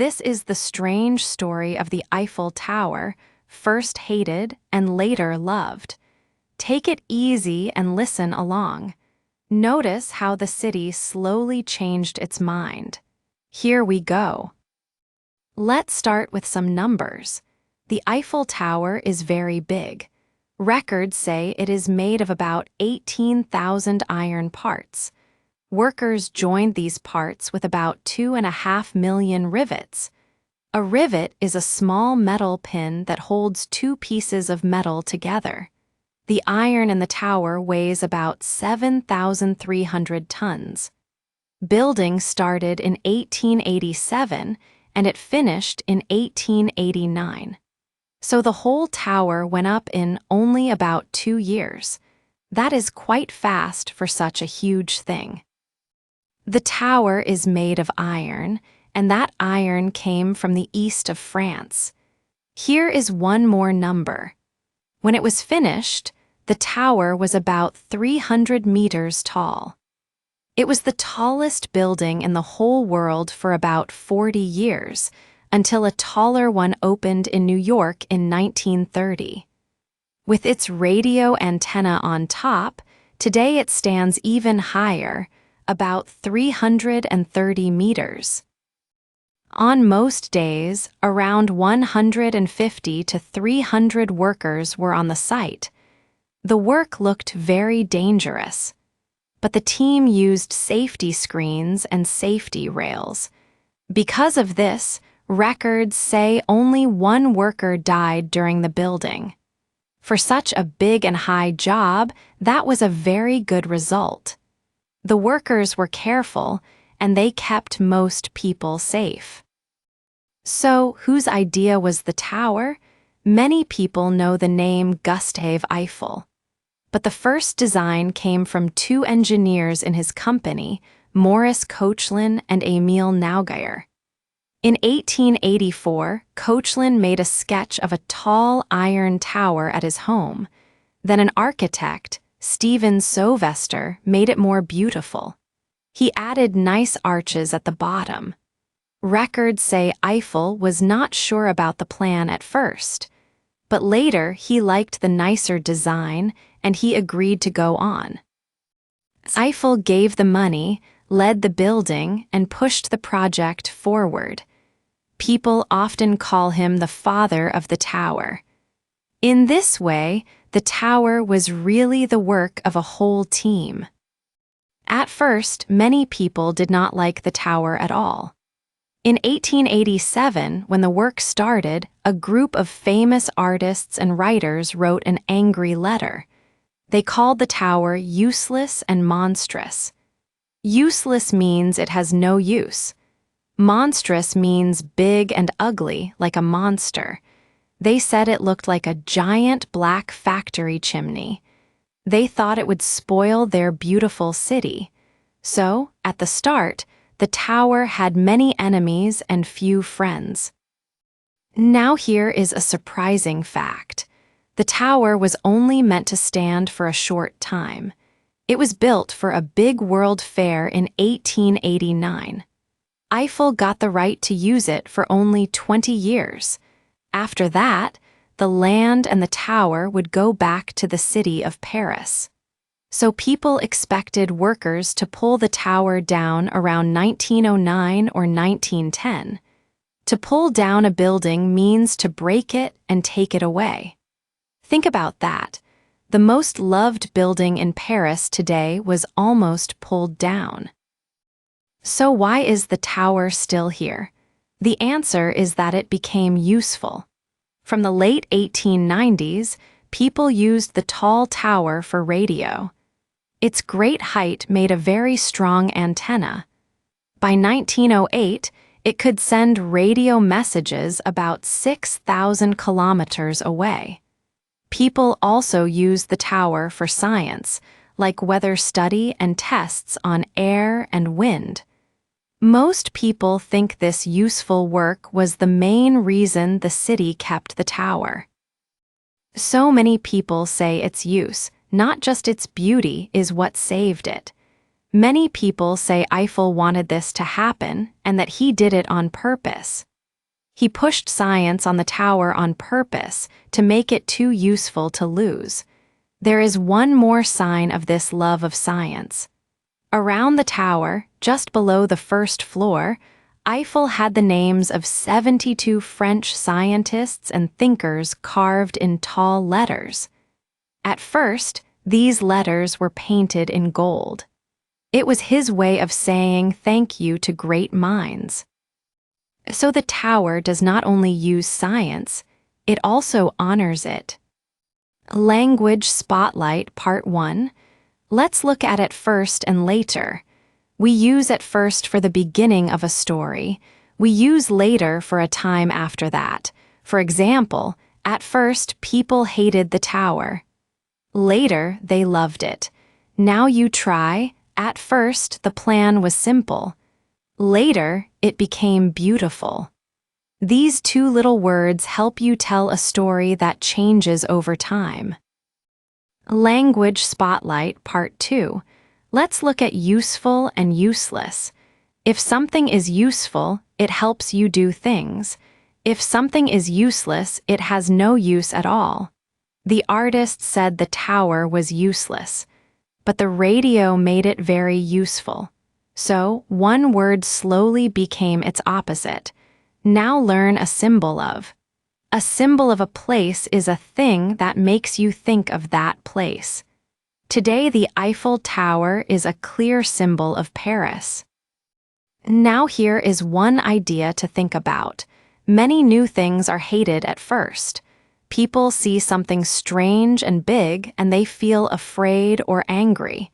This is the strange story of the Eiffel Tower, first hated and later loved. Take it easy and listen along. Notice how the city slowly changed its mind. Here we go. Let's start with some numbers. The Eiffel Tower is very big. Records say it is made of about 18,000 iron parts. Workers joined these parts with about 2.5 million rivets. A rivet is a small metal pin that holds two pieces of metal together. The iron in the tower weighs about 7,300 tons. Building started in 1887 and it finished in 1889. So the whole tower went up in only about 2 years. That is quite fast for such a huge thing. The tower is made of iron, and that iron came from the east of France. Here is one more number. When it was finished, the tower was about 300 meters tall. It was the tallest building in the whole world for about 40 years, until a taller one opened in New York in 1930. With its radio antenna on top, today it stands even higher, about 330 meters. On most days, around 150 to 300 workers were on the site. The work looked very dangerous, but the team used safety screens and safety rails. Because of this, records say only one worker died during the building. For such a big and high job, that was a very good result. The workers were careful, and they kept most people safe. So, whose idea was the tower? Many people know the name Gustave Eiffel. But the first design came from two engineers in his company, Maurice Koechlin and Emil Naugayer. In 1884, Koechlin made a sketch of a tall iron tower at his home. Then an architect, Stephen Sylvester, made it more beautiful. He added nice arches at the bottom. Records say Eiffel was not sure about the plan at first, but later he liked the nicer design and he agreed to go on. Eiffel gave the money, led the building, and pushed the project forward. People often call him the father of the tower. In this way, the tower was really the work of a whole team. At first, many people did not like the tower at all. In 1887, when the work started, a group of famous artists and writers wrote an angry letter. They called the tower useless and monstrous. Useless means it has no use. Monstrous means big and ugly, like a monster. They said it looked like a giant black factory chimney. They thought it would spoil their beautiful city. So, at the start, the tower had many enemies and few friends. Now here is a surprising fact. The tower was only meant to stand for a short time. It was built for a big world fair in 1889. Eiffel got the right to use it for only 20 years. After that, the land and the tower would go back to the city of Paris. So people expected workers to pull the tower down around 1909 or 1910. To pull down a building means to break it and take it away. Think about that. The most loved building in Paris today was almost pulled down. So why is the tower still here? The answer is that it became useful. From the late 1890s, people used the tall tower for radio. Its great height made a very strong antenna. By 1908, it could send radio messages about 6,000 kilometers away. People also used the tower for science, like weather study and tests on air and wind. Most people think this useful work was the main reason the city kept the tower. So many people say its use, not just its beauty, is what saved it. Many people say Eiffel wanted this to happen and that he did it on purpose. He pushed science on the tower on purpose to make it too useful to lose. There is one more sign of this love of science. Around the tower, just below the first floor, Eiffel had the names of 72 French scientists and thinkers carved in tall letters. At first, these letters were painted in gold. It was his way of saying thank you to great minds. So the tower does not only use science, it also honors it. Language Spotlight Part 1. Let's look at first and later. We use at first for the beginning of a story. We use later for a time after that. For example, at first people hated the tower. Later they loved it. Now you try. At first the plan was simple. Later it became beautiful. These two little words help you tell a story that changes over time. Language Spotlight Part 2. Let's look at useful and useless. If something is useful, it helps you do things. If something is useless, it has no use at all. The artist said the tower was useless, but the radio made it very useful. So, one word slowly became its opposite. Now learn a symbol of. A symbol of a place is a thing that makes you think of that place. Today, the Eiffel Tower is a clear symbol of Paris. Now here is one idea to think about. Many new things are hated at first. People see something strange and big and they feel afraid or angry.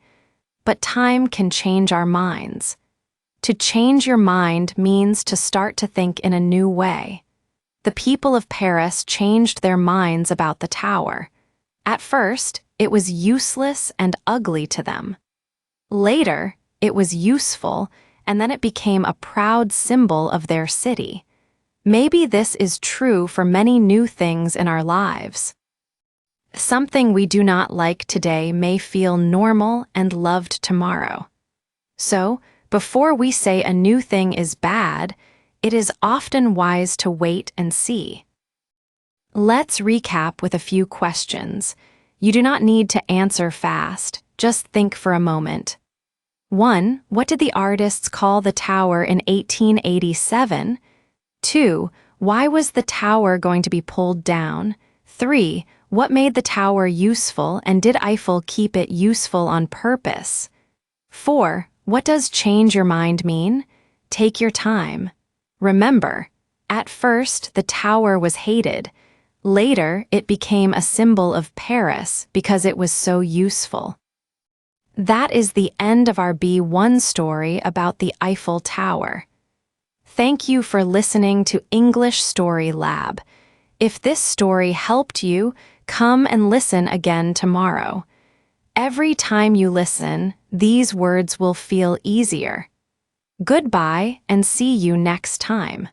But time can change our minds. To change your mind means to start to think in a new way. The people of Paris changed their minds about the tower. At first, it was useless and ugly to them. Later, it was useful, and then it became a proud symbol of their city. Maybe this is true for many new things in our lives. Something we do not like today may feel normal and loved tomorrow. So, before we say a new thing is bad, it is often wise to wait and see. Let's recap with a few questions. You do not need to answer fast, just think for a moment. 1. What did the artists call the tower in 1887? 2. Why was the tower going to be pulled down? 3. What made the tower useful, and did Eiffel keep it useful on purpose? 4. What does change your mind mean? Take your time. Remember, at first the tower was hated. Later, it became a symbol of Paris because it was so useful. That is the end of our B1 story about the Eiffel Tower. Thank you for listening to English Story Lab. If this story helped you, come and listen again tomorrow. Every time you listen, these words will feel easier. Goodbye and see you next time.